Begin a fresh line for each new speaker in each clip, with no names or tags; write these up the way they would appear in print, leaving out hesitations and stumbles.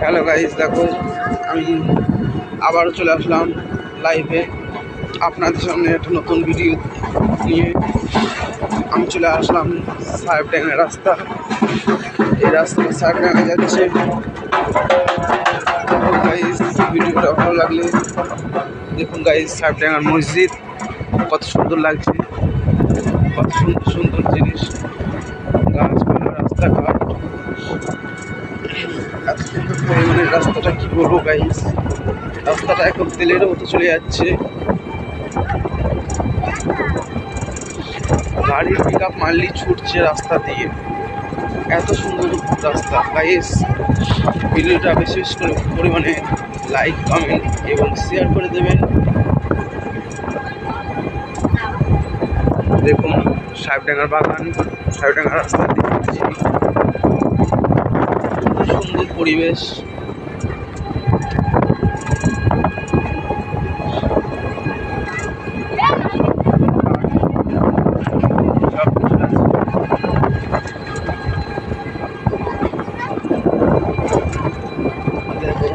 Hello guys, দেখো আমি আবারও চলে আসলাম লাইভে আপনাদের সামনে একটা নতুন ভিডিও নিয়ে। আমি চলে আসলাম সাহেবডাঙ্গা রাস্তা। এই রাস্তাটা সাহেবডাঙ্গা যাচ্ছে। গাইস, ভিডিওটা ভালো লাগলে দেখুন গাইস, সাহেবডাঙ্গার মসজিদ কত সুন্দর লাগছে, কত সুন্দর সুন্দর জিনিস, গাছপালা, রাস্তাঘাট, এত সুন্দর পরিমাণে রাস্তাটা কি বলবো গাইস, রাস্তাটা এখন তেলের মতো চলে যাচ্ছে। গাড়ির পিক আপ মারলেই ছুটছে রাস্তা দিয়ে, এত সুন্দর রাস্তা। গাইস, ভিডিওটা বেশি বেশি করে পরিমাণে লাইক, কমেন্ট এবং শেয়ার করে দেবেন। দেখুন সাহেবডাঙ্গার বাগান, সাহেবডাঙ্গার রাস্তা দেখছি, সুন্দর পরিবেশ।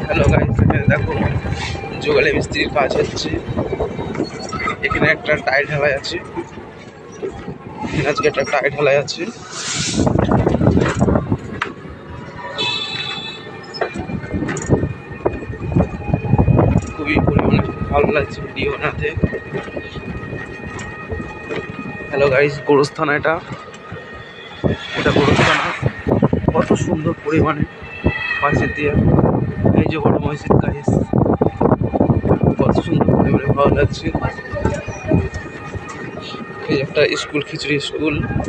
হ্যালো গাইস, এখানে দেখো জোগালি মিস্ত্রির কাজ হচ্ছে। এখানে একটা টায়ার ঢালাই আছে, আজকে একটা টায়ার ঢালাই আছে। খুবই পরিমাণে ভালো লাগছে ভিডিও বানাতে। হ্যালো গাইস, গোরস্থানা, এটা গোরস্থানা, কত সুন্দর পরিমাণে পাশে দিয়ে এই যে বড় মসজিদ গাইস, কত সুন্দর পরিমাণে ভালো লাগছে। এই একটা স্কুল, খিচুড়ি স্কুল।